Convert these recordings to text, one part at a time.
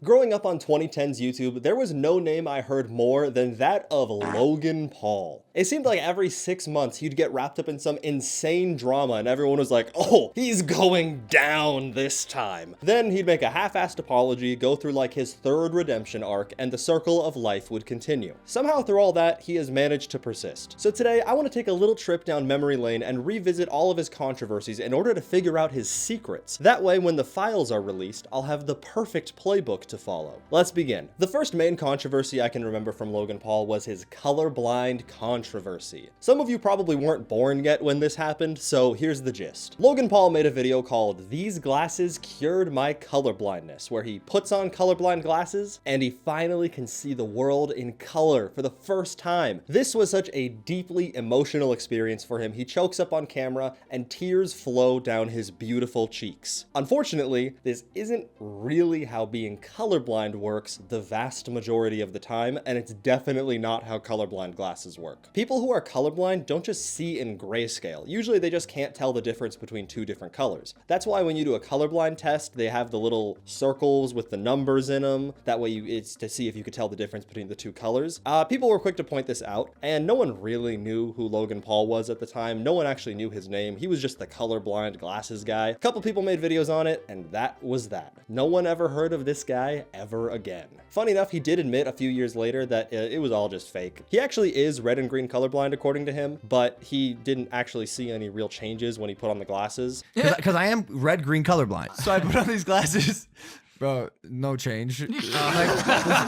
Growing up on 2010's YouTube, there was no name I heard more than that of Logan Paul. It seemed like every 6 months he'd get wrapped up in some insane drama and everyone was like, oh, he's going down this time. Then he'd make a half-assed apology, go through like his third redemption arc, and the circle of life would continue. Somehow through all that, he has managed to persist. So today, I want to take a little trip down memory lane and revisit all of his controversies in order to figure out his secrets. That way, when the files are released, I'll have the perfect playbook to follow. Let's begin. The first main controversy I can remember from Logan Paul was his colorblind controversy. Some of you probably weren't born yet when this happened, so here's the gist. Logan Paul made a video called "These Glasses Cured My Colorblindness," where he puts on colorblind glasses and he finally can see the world in color for the first time. This was such a deeply emotional experience for him. He chokes up on camera and tears flow down his beautiful cheeks. Unfortunately, this isn't really how being colorblind works the vast majority of the time, and it's definitely not how colorblind glasses work. People who are colorblind don't just see in grayscale. Usually they just can't tell the difference between two different colors. That's why when you do a colorblind test, they have the little circles with the numbers in them. That way it's to see if you could tell the difference between the two colors. People were quick to point this out, and no one really knew who Logan Paul was at the time. No one actually knew his name. He was just the colorblind glasses guy. A couple people made videos on it, and that was that. No one ever heard of this guy ever again. Funny enough, he did admit a few years later that it was all just fake. He actually is red and green colorblind according to him, but he didn't actually see any real changes when he put on the glasses. Because I am red-green colorblind. So I put on these glasses. Bro, no change.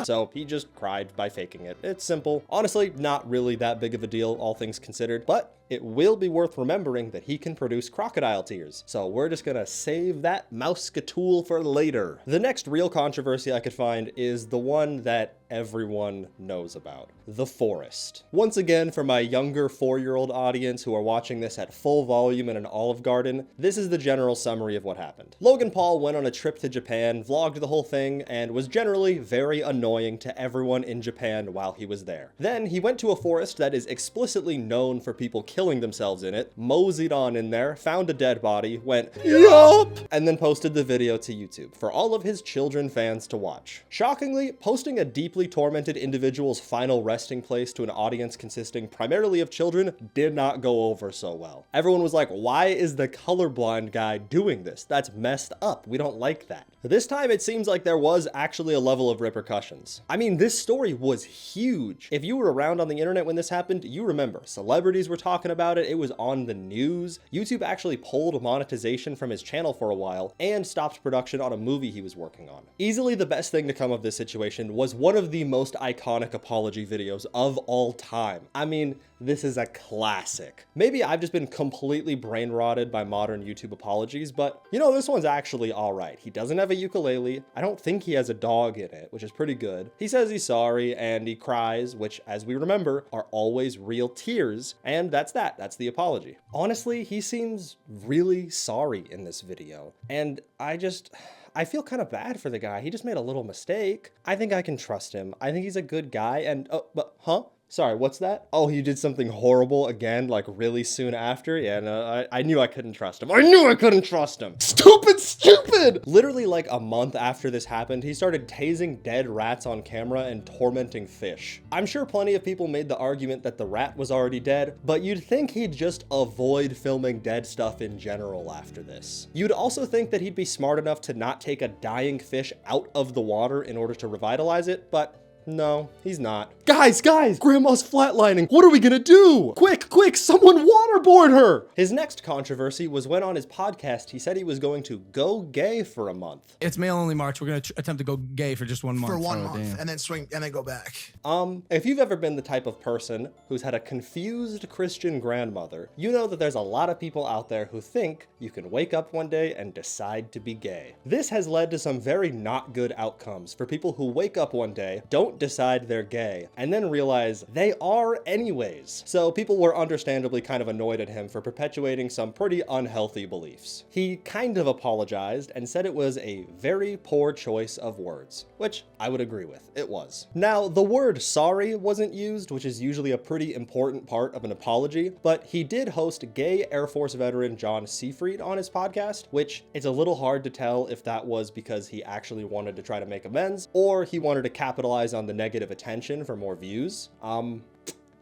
So he just cried by faking it. It's simple. Honestly, not really that big of a deal, all things considered, but it will be worth remembering that he can produce crocodile tears. So we're just gonna save that mouse-skatool for later. The next real controversy I could find is the one that everyone knows about. The forest. Once again, for my younger 4-year-old audience who are watching this at full volume in an Olive Garden, this is the general summary of what happened. Logan Paul went on a trip to Japan, vlogged the whole thing, and was generally very annoying to everyone in Japan while he was there. Then he went to a forest that is explicitly known for people killing themselves in it, moseyed on in there, found a dead body, went, yup, and then posted the video to YouTube for all of his children fans to watch. Shockingly, posting a deeply tormented individual's final resting place to an audience consisting primarily of children did not go over so well. Everyone was like, why is the colorblind guy doing this? That's messed up. We don't like that. This time it seems like there was actually a level of repercussions. I mean, this story was huge. If you were around on the internet when this happened, you remember. Celebrities were talking about it. It was on the news. YouTube actually pulled monetization from his channel for a while and stopped production on a movie he was working on. Easily the best thing to come of this situation was one of the most iconic apology videos of all time. I mean, this is a classic. Maybe I've just been completely brain rotted by modern YouTube apologies, but you know, this one's actually all right. He doesn't have a ukulele. I don't think he has a dog in it, which is pretty good. He says he's sorry and he cries, which, as we remember, are always real tears. And that's that. That's the apology. Honestly, he seems really sorry in this video. And I feel kind of bad for the guy. He just made a little mistake. I think I can trust him. I think he's a good guy and, Sorry, what's that? Oh, he did something horrible again, like really soon after? Yeah, no, I knew I couldn't trust him. I knew I couldn't trust him. Stupid! Literally like a month after this happened, he started tasing dead rats on camera and tormenting fish. I'm sure plenty of people made the argument that the rat was already dead, but you'd think he'd just avoid filming dead stuff in general after this. You'd also think that he'd be smart enough to not take a dying fish out of the water in order to revitalize it, but no, he's not. Guys, Grandma's flatlining. What are we gonna do? Quick, someone waterboard her. His next controversy was when on his podcast, he said he was going to go gay for a month. It's male only March. We're going to attempt to go gay for just 1 month. For 1 month, and then swing, and then go back. If you've ever been the type of person who's had a confused Christian grandmother, you know that there's a lot of people out there who think you can wake up one day and decide to be gay. This has led to some very not good outcomes for people who wake up one day, don't don't decide they're gay and then realize they are anyways. So people were understandably kind of annoyed at him for perpetuating some pretty unhealthy beliefs. He kind of apologized and said it was a very poor choice of words, which I would agree with. It was. Now, the word sorry wasn't used, which is usually a pretty important part of an apology, but he did host gay Air Force veteran John Seafried on his podcast, which it's a little hard to tell if that was because he actually wanted to try to make amends or he wanted to capitalize on the negative attention for more views.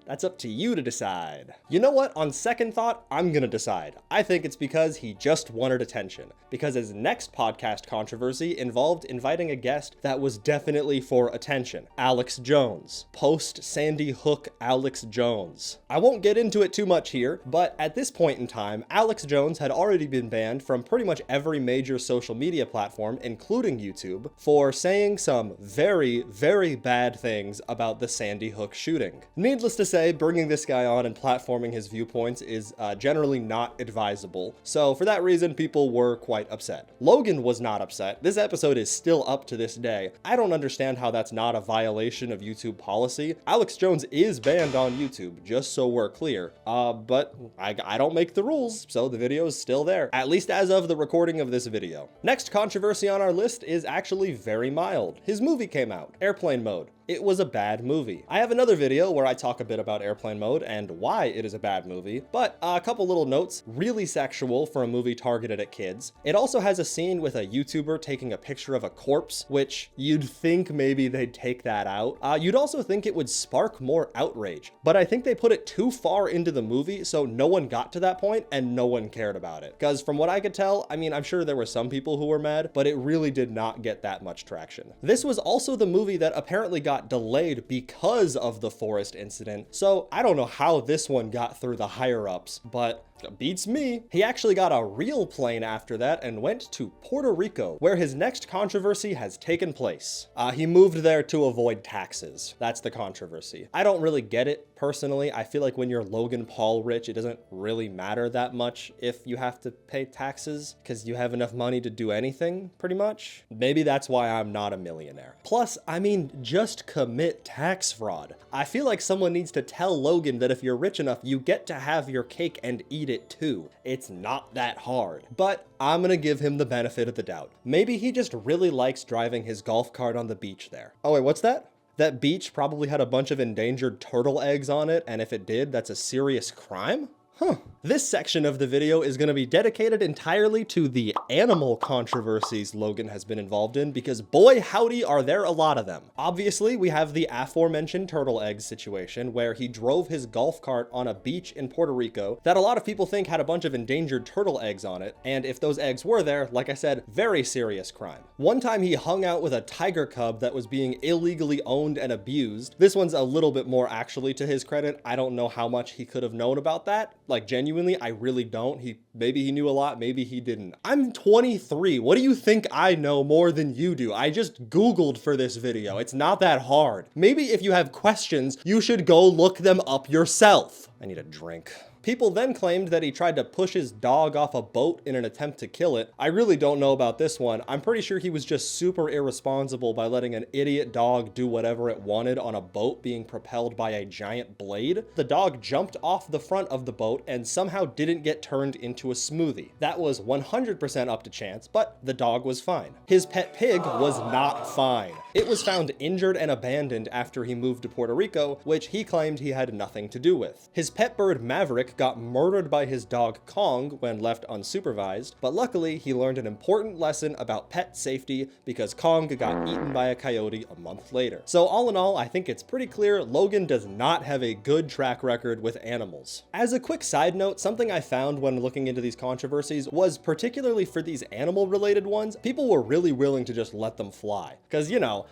That's up to you to decide. You know what? On second thought, I'm gonna decide. I think it's because he just wanted attention. Because his next podcast controversy involved inviting a guest that was definitely for attention. Alex Jones. Post Sandy Hook Alex Jones. I won't get into it too much here, but at this point in time, Alex Jones had already been banned from pretty much every major social media platform, including YouTube, for saying some very, very bad things about the Sandy Hook shooting. Needless to say, bringing this guy on and platforming his viewpoints is generally not advisable, so for that reason, people were quite upset. Logan was not upset. This episode is still up to this day. I don't understand how that's not a violation of YouTube policy. Alex Jones is banned on YouTube, just so we're clear, but I don't make the rules, so the video is still there, at least as of the recording of this video. Next controversy on our list is actually very mild. His movie came out, Airplane Mode. It was a bad movie. I have another video where I talk a bit about Airplane Mode and why it is a bad movie, but a couple little notes. Really sexual for a movie targeted at kids. It also has a scene with a YouTuber taking a picture of a corpse, which you'd think maybe they'd take that out. You'd also think it would spark more outrage, but I think they put it too far into the movie so no one got to that point and no one cared about it. Because from what I could tell, I mean, I'm sure there were some people who were mad, but it really did not get that much traction. This was also the movie that apparently got delayed because of the forest incident, so I don't know how this one got through the higher ups, but beats me. He actually got a real plane after that and went to Puerto Rico, where his next controversy has taken place. He moved there to avoid taxes. That's the controversy. I don't really get it personally. I feel like when you're Logan Paul rich, it doesn't really matter that much if you have to pay taxes because you have enough money to do anything, pretty much. Maybe that's why I'm not a millionaire. Plus, I mean, just commit tax fraud. I feel like someone needs to tell Logan that if you're rich enough, you get to have your cake and eat it too. It's not that hard. But I'm gonna give him the benefit of the doubt. Maybe he just really likes driving his golf cart on the beach there. Oh wait, what's that? That beach probably had a bunch of endangered turtle eggs on it, and if it did, that's a serious crime? Huh. This section of the video is going to be dedicated entirely to the animal controversies Logan has been involved in, because boy howdy are there a lot of them. Obviously, we have the aforementioned turtle eggs situation where he drove his golf cart on a beach in Puerto Rico that a lot of people think had a bunch of endangered turtle eggs on it, and if those eggs were there, like I said, very serious crime. One time he hung out with a tiger cub that was being illegally owned and abused. This one's a little bit more actually to his credit. I don't know how much he could have known about that. Like, genuinely, I really don't. Maybe he knew a lot, maybe he didn't. I'm 23. What do you think I know more than you do? I just Googled for this video. It's not that hard. Maybe if you have questions, you should go look them up yourself. I need a drink. People then claimed that he tried to push his dog off a boat in an attempt to kill it. I really don't know about this one. I'm pretty sure he was just super irresponsible by letting an idiot dog do whatever it wanted on a boat being propelled by a giant blade. The dog jumped off the front of the boat and somehow didn't get turned into a smoothie. That was 100% up to chance, but the dog was fine. His pet pig was not fine. It was found injured and abandoned after he moved to Puerto Rico, which he claimed he had nothing to do with. His pet bird Maverick got murdered by his dog Kong when left unsupervised, but luckily he learned an important lesson about pet safety because Kong got eaten by a coyote a month later. So all in all, I think it's pretty clear Logan does not have a good track record with animals. As a quick side note, something I found when looking into these controversies was particularly for these animal related ones, people were really willing to just let them fly. Cause you know,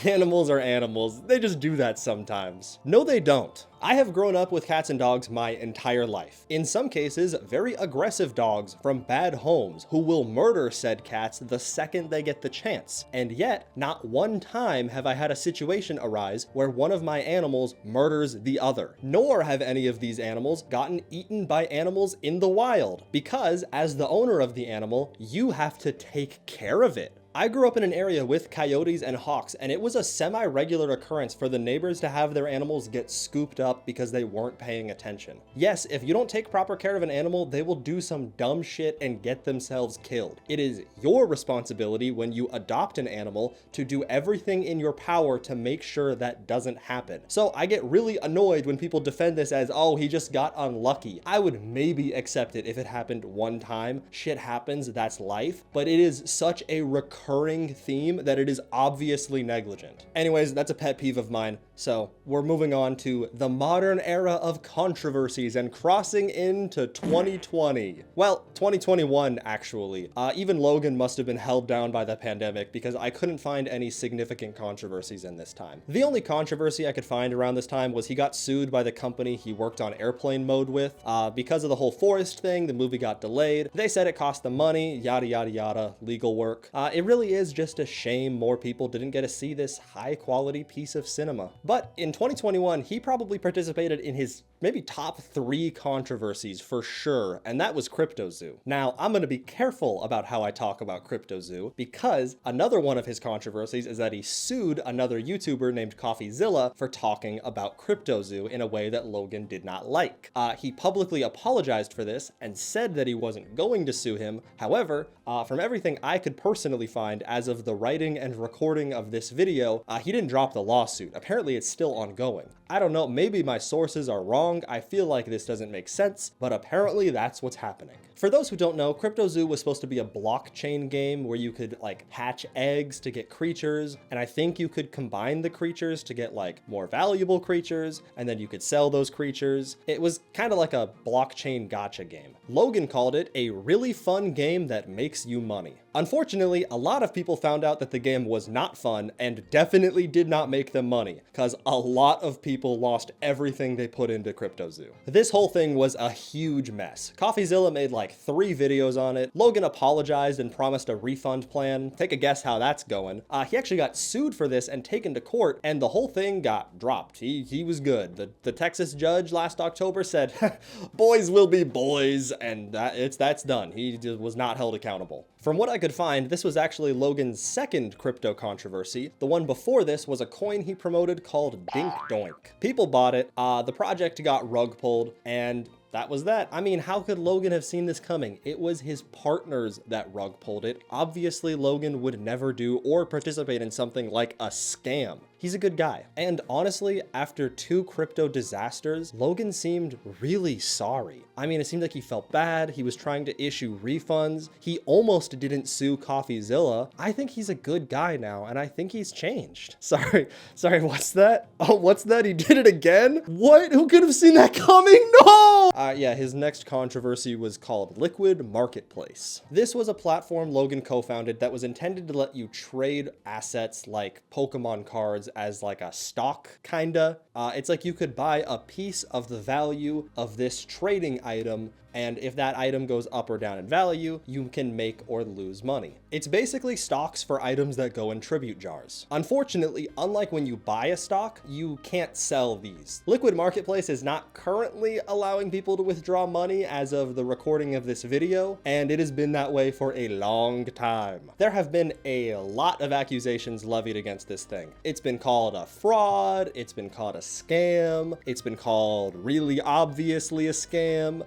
animals are animals. They just do that sometimes. No, they don't. I have grown up with cats and dogs my entire life. In some cases, very aggressive dogs from bad homes who will murder said cats the second they get the chance. And yet, not one time have I had a situation arise where one of my animals murders the other. Nor have any of these animals gotten eaten by animals in the wild, because as the owner of the animal, you have to take care of it. I grew up in an area with coyotes and hawks, and it was a semi-regular occurrence for the neighbors to have their animals get scooped up because they weren't paying attention. Yes, if you don't take proper care of an animal, they will do some dumb shit and get themselves killed. It is your responsibility when you adopt an animal to do everything in your power to make sure that doesn't happen. So I get really annoyed when people defend this as, oh, he just got unlucky. I would maybe accept it if it happened one time. Shit happens, that's life. But it is such a recurring theme that it is obviously negligent. Anyways, that's a pet peeve of mine. So we're moving on to the modern era of controversies and crossing into 2020. Well, 2021 actually. Even Logan must have been held down by the pandemic because I couldn't find any significant controversies in this time. The only controversy I could find around this time was he got sued by the company he worked on airplane mode with. Because of the whole forest thing, the movie got delayed. They said it cost them money, yada yada yada, legal work. It really is just a shame more people didn't get to see this high quality piece of cinema. But in 2021, he probably participated in his maybe top 3 controversies for sure, and that was CryptoZoo. Now, I'm gonna be careful about how I talk about CryptoZoo because another one of his controversies is that he sued another YouTuber named CoffeeZilla for talking about CryptoZoo in a way that Logan did not like. He publicly apologized for this and said that he wasn't going to sue him. However, from everything I could personally find as of the writing and recording of this video, he didn't drop the lawsuit. Apparently it's still ongoing. I don't know, maybe my sources are wrong. I feel like this doesn't make sense, but apparently that's what's happening. For those who don't know, CryptoZoo was supposed to be a blockchain game where you could like hatch eggs to get creatures, and I think you could combine the creatures to get like more valuable creatures, and then you could sell those creatures. It was kind of like a blockchain gacha game. Logan called it a really fun game that makes you money. Unfortunately, a lot of people found out that the game was not fun and definitely did not make them money, because a lot of people lost everything they put into CryptoZoo. This whole thing was a huge mess. CoffeeZilla made like 3 videos on it. Logan apologized and promised a refund plan. Take a guess how that's going. He actually got sued for this and taken to court, and the whole thing got dropped. He was good. The Texas judge last October said, boys will be boys, and that's done. He just was not held accountable. From what I could find, this was actually Logan's second crypto controversy. The one before this was a coin he promoted called Dink Doink. People bought it, the project got rug pulled, and that was that. I mean, how could Logan have seen this coming? It was his partners that rug pulled it. Obviously, Logan would never do or participate in something like a scam. He's a good guy. And honestly, after 2 crypto disasters, Logan seemed really sorry. I mean, it seemed like he felt bad. He was trying to issue refunds. He almost didn't sue CoffeeZilla. I think he's a good guy now, and I think he's changed. Sorry, what's that? Oh, what's that? He did it again? What? Who could have seen that coming? No! Yeah, his next controversy was called Liquid Marketplace. This was a platform Logan co-founded that was intended to let you trade assets like Pokemon cards as like a stock, kinda. It's like you could buy a piece of the value of this trading item, and if that item goes up or down in value, you can make or lose money. It's basically stocks for items that go in tribute jars. Unfortunately, unlike when you buy a stock, you can't sell these. Liquid Marketplace is not currently allowing people to withdraw money as of the recording of this video, and it has been that way for a long time. There have been a lot of accusations levied against this thing. It's been called a fraud, it's been called a scam, it's been called really obviously a scam,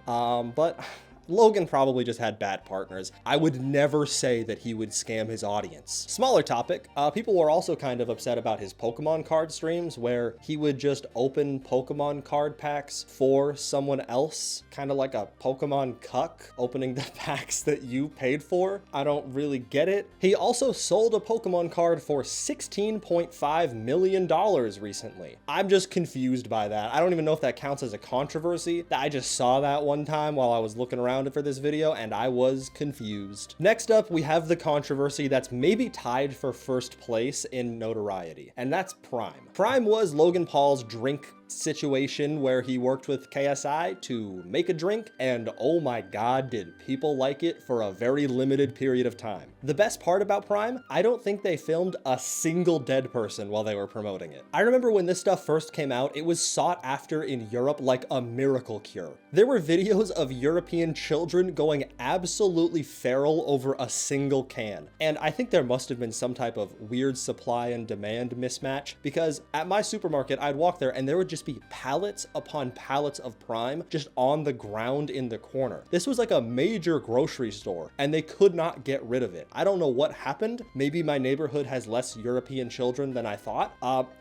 but Logan probably just had bad partners. I would never say that he would scam his audience. Smaller topic, people were also kind of upset about his Pokemon card streams where he would just open Pokemon card packs for someone else, kind of like a Pokemon cuck, opening the packs that you paid for. I don't really get it. He also sold a Pokemon card for $16.5 million recently. I'm just confused by that. I don't even know if that counts as a controversy. I just saw that one time while I was looking around for this video, and I was confused. Next up, we have the controversy that's maybe tied for first place in notoriety, and that's Prime. Prime was Logan Paul's drink situation where he worked with KSI to make a drink, and oh my god, did people like it for a very limited period of time. The best part about Prime, I don't think they filmed a single dead person while they were promoting it. I remember when this stuff first came out, it was sought after in Europe like a miracle cure. There were videos of European children going absolutely feral over a single can, and I think there must have been some type of weird supply and demand mismatch, because at my supermarket, I'd walk there and there would just be pallets upon pallets of Prime just on the ground in the corner. This was like a major grocery store, and they could not get rid of it. I don't know what happened. Maybe my neighborhood has less European children than I thought.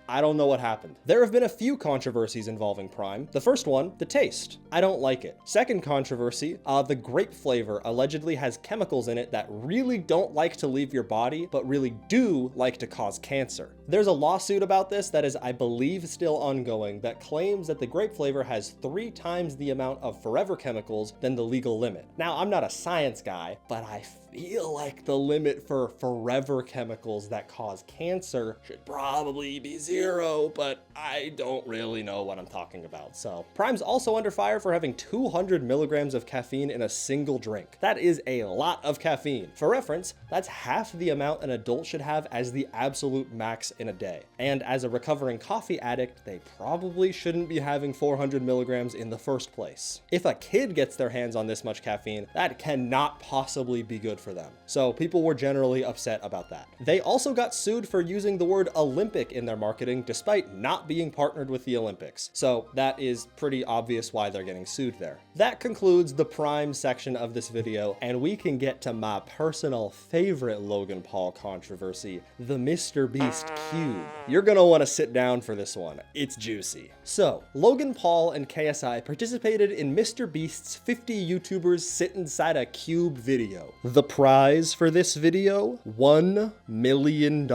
I don't know what happened. There have been a few controversies involving Prime. The first one, the taste. I don't like it. Second controversy, the grape flavor allegedly has chemicals in it that really don't like to leave your body, but really do like to cause cancer. There's a lawsuit about this that is, I believe, still ongoing that claims that the grape flavor has 3 times the amount of forever chemicals than the legal limit. Now, I'm not a science guy, but I feel like the limit for forever chemicals that cause cancer should probably be 0, but I don't really know what I'm talking about. So Prime's also under fire for having 200 milligrams of caffeine in a single drink. That is a lot of caffeine. For reference, that's half the amount an adult should have as the absolute max in a day. And as a recovering coffee addict, they probably shouldn't be having 400 milligrams in the first place. If a kid gets their hands on this much caffeine, that cannot possibly be good for them. So people were generally upset about that. They also got sued for using the word Olympic in their marketing despite not being partnered with the Olympics. So that is pretty obvious why they're getting sued there. That concludes the Prime section of this video, and we can get to my personal favorite Logan Paul controversy, the MrBeast Cube. You're gonna want to sit down for this one. It's juicy. So, Logan Paul and KSI participated in MrBeast's 50 YouTubers sit inside a cube video. The prize for this video? $1 million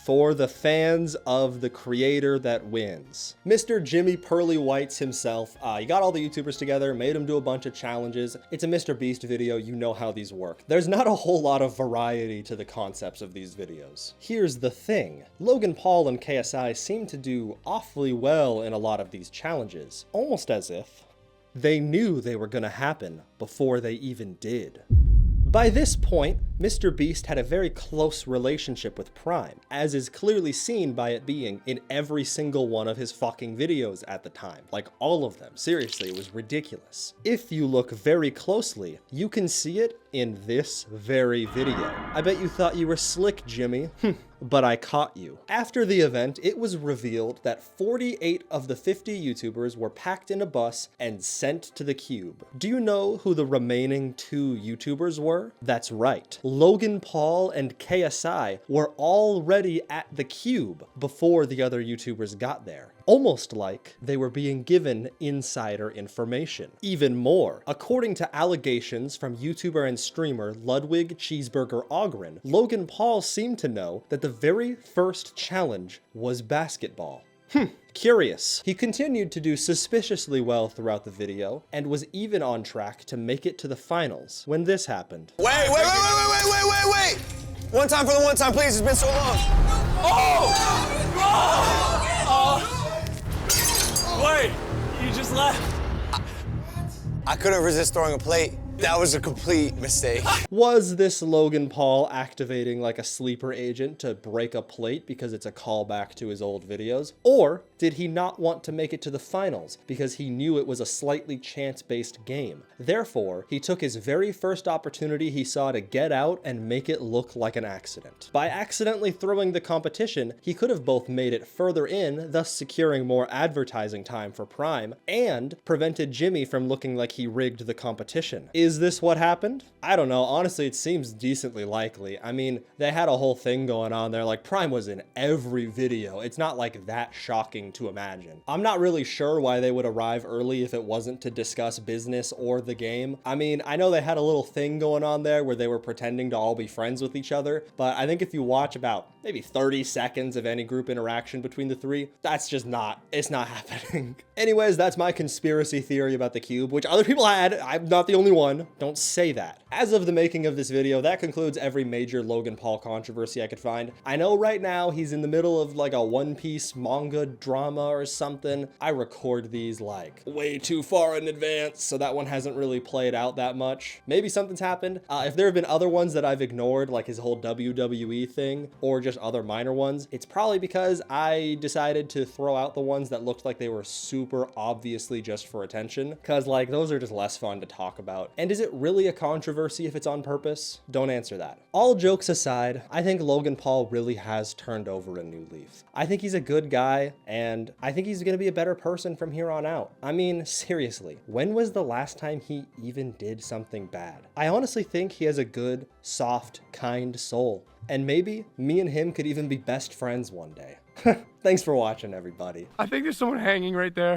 for the fans of the creator that wins. Mr. Jimmy Pearly Whites himself, he got all the YouTubers together, made them do a bunch of challenges. It's a MrBeast video, you know how these work. There's not a whole lot of variety to the concepts of these videos. Here's the thing. Logan Paul and KSI seem to do awfully well in a lot of these challenges, almost as if they knew they were gonna happen before they even did. By this point, MrBeast had a very close relationship with Prime, as is clearly seen by it being in every single one of his fucking videos at the time. Like, all of them. Seriously, it was ridiculous. If you look very closely, you can see it in this very video. I bet you thought you were slick, Jimmy. But I caught you. After the event, it was revealed that 48 of the 50 YouTubers were packed in a bus and sent to the Cube. Do you know who the remaining 2 YouTubers were? That's right. Logan Paul and KSI were already at the Cube before the other YouTubers got there. Almost like they were being given insider information. Even more, according to allegations from YouTuber and streamer Ludwig Cheeseburger Ogren, Logan Paul seemed to know that the very first challenge was basketball. Curious. He continued to do suspiciously well throughout the video and was even on track to make it to the finals when this happened. Wait. One time for the one time, please. It's been so long. Wait, you just left. I couldn't resist throwing a plate. That was a complete mistake. Was this Logan Paul activating like a sleeper agent to break a plate because it's a callback to his old videos? Or did he not want to make it to the finals because he knew it was a slightly chance-based game? Therefore, he took his very first opportunity he saw to get out and make it look like an accident. By accidentally throwing the competition, he could have both made it further in, thus securing more advertising time for Prime, and prevented Jimmy from looking like he rigged the competition. Is this what happened? I don't know. Honestly, it seems decently likely. I mean, they had a whole thing going on there. Like, Prime was in every video. It's not like that shocking to imagine. I'm not really sure why they would arrive early if it wasn't to discuss business or the game. I mean, I know they had a little thing going on there where they were pretending to all be friends with each other, but I think if you watch about maybe 30 seconds of any group interaction between the three. That's just not, it's not happening. Anyways, that's my conspiracy theory about the cube, which other people had. I'm not the only one. Don't say that. As of the making of this video, that concludes every major Logan Paul controversy I could find. I know right now he's in the middle of like a One Piece manga drama or something. I record these like way too far in advance, so that one hasn't really played out that much. Maybe something's happened. If there have been other ones that I've ignored, like his whole WWE thing, or just other minor ones, it's probably because I decided to throw out the ones that looked like they were super obviously just for attention, because like those are just less fun to talk about. And is it really a controversy if it's on purpose? Don't answer that. All jokes aside, I think Logan Paul really has turned over a new leaf. I think he's a good guy, and I think he's gonna be a better person from here on out. I mean, seriously, when was the last time he even did something bad? I honestly think he has a good, soft, kind soul. And maybe me and him could even be best friends one day. Thanks for watching, everybody. I think there's someone hanging right there.